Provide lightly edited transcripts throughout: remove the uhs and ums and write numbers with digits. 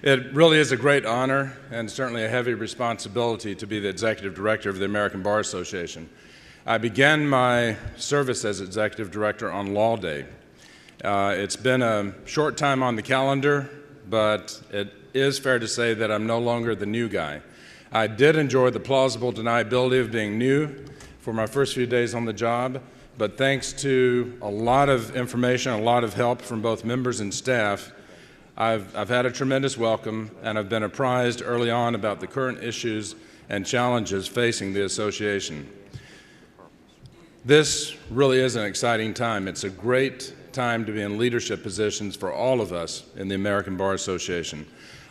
It really is a great honor and certainly a heavy responsibility to be the Executive Director of the American Bar Association. I began my service as Executive Director on Law Day. It's been a short time on the calendar, but it is fair to say that I'm no longer the new guy. I did enjoy the plausible deniability of being new for my first few days on the job, but thanks to a lot of information, a lot of help from both members and staff, I've had a tremendous welcome, and I've been apprised early on about the current issues and challenges facing the association. This really is an exciting time. It's a great time to be in leadership positions for all of us in the American Bar Association.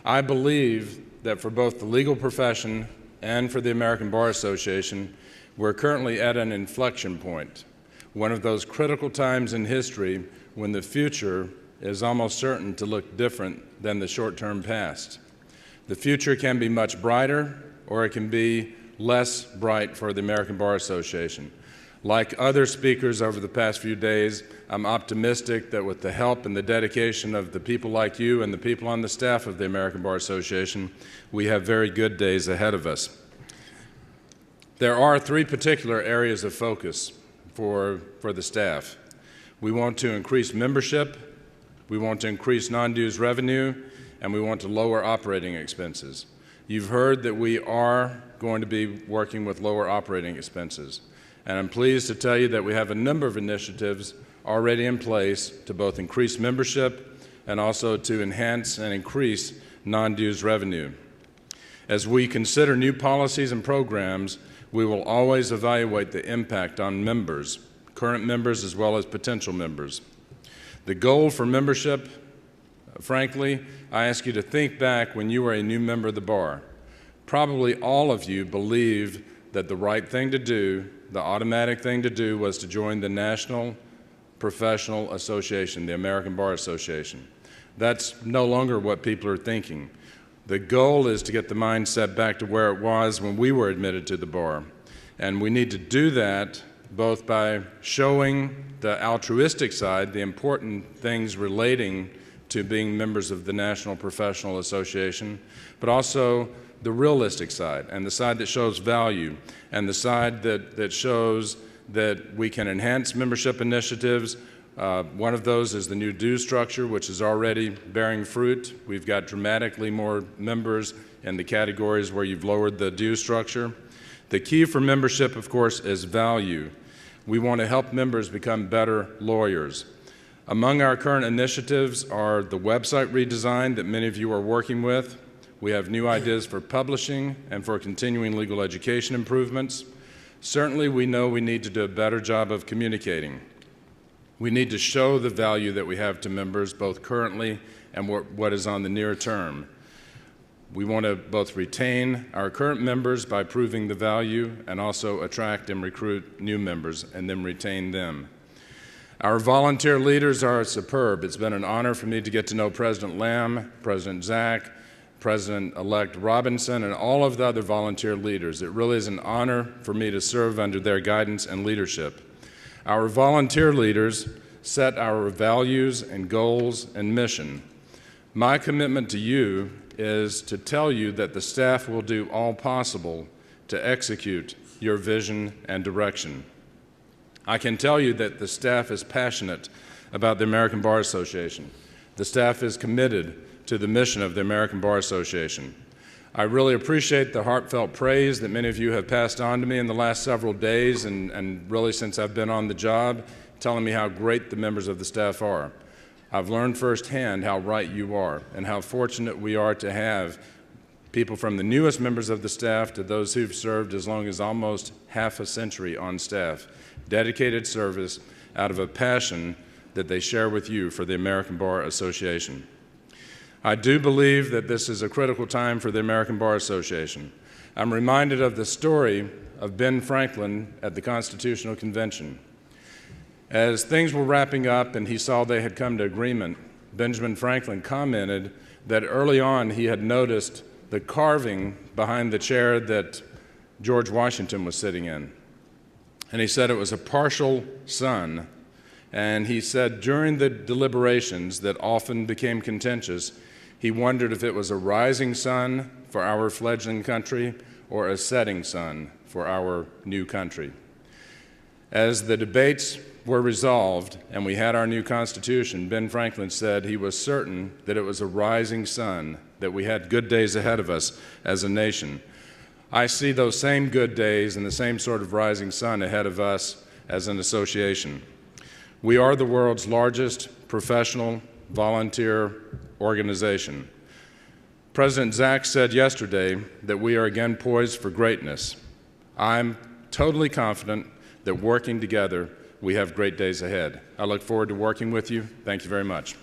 I believe that for both the legal profession and for the American Bar Association, we're currently at an inflection point, one of those critical times in history when the future is almost certain to look different than the short-term past. The future can be much brighter, or it can be less bright for the American Bar Association. Like other speakers over the past few days, I'm optimistic that with the help and the dedication of the people like you and the people on the staff of the American Bar Association, we have very good days ahead of us. There are three particular areas of focus for the staff. We want to increase membership, we want to increase non-dues revenue, and we want to lower operating expenses. You've heard that we are going to be working with lower operating expenses. And I'm pleased to tell you that we have a number of initiatives already in place to both increase membership and also to enhance and increase non-dues revenue. As we consider new policies and programs, we will always evaluate the impact on members, current members as well as potential members. The goal for membership, frankly, I ask you to think back when you were a new member of the bar. Probably all of you believed that the right thing to do, the automatic thing to do, was to join the National Professional Association, the American Bar Association. That's no longer what people are thinking. The goal is to get the mindset back to where it was when we were admitted to the bar. And we need to do that both by showing the altruistic side, the important things relating to being members of the National Professional Association, but also the realistic side, and the side that shows value, and the side that shows that we can enhance membership initiatives. One of those is the new dues structure, which is already bearing fruit. We've got dramatically more members in the categories where you've lowered the dues structure. The key for membership, of course, is value. We want to help members become better lawyers. Among our current initiatives are the website redesign that many of you are working with. We have new ideas for publishing and for continuing legal education improvements. Certainly, we know we need to do a better job of communicating. We need to show the value that we have to members, both currently and what is on the near term. We want to both retain our current members by proving the value and also attract and recruit new members and then retain them. Our volunteer leaders are superb. It's been an honor for me to get to know President Lamb, President Zach, President-elect Robinson, and all of the other volunteer leaders. It really is an honor for me to serve under their guidance and leadership. Our volunteer leaders set our values and goals and mission. My commitment to you is to tell you that the staff will do all possible to execute your vision and direction. I can tell you that the staff is passionate about the American Bar Association. The staff is committed to the mission of the American Bar Association. I really appreciate the heartfelt praise that many of you have passed on to me in the last several days and really since I've been on the job, telling me how great the members of the staff are. I've learned firsthand how right you are and how fortunate we are to have people from the newest members of the staff to those who've served as long as almost half a century on staff. Dedicated service out of a passion that they share with you for the American Bar Association. I do believe that this is a critical time for the American Bar Association. I'm reminded of the story of Ben Franklin at the Constitutional Convention. As things were wrapping up and he saw they had come to agreement, Benjamin Franklin commented that early on he had noticed the carving behind the chair that George Washington was sitting in. And he said it was a partial sun. And he said during the deliberations that often became contentious, He wondered if it was a rising sun for our fledgling country or a setting sun for our new country. As the debates were resolved and we had our new Constitution, Ben Franklin said he was certain that it was a rising sun, that we had good days ahead of us as a nation. I see those same good days and the same sort of rising sun ahead of us as an association. We are the world's largest professional volunteer organization. President Zach said yesterday that we are again poised for greatness. I'm totally confident that working together, we have great days ahead. I look forward to working with you. Thank you very much.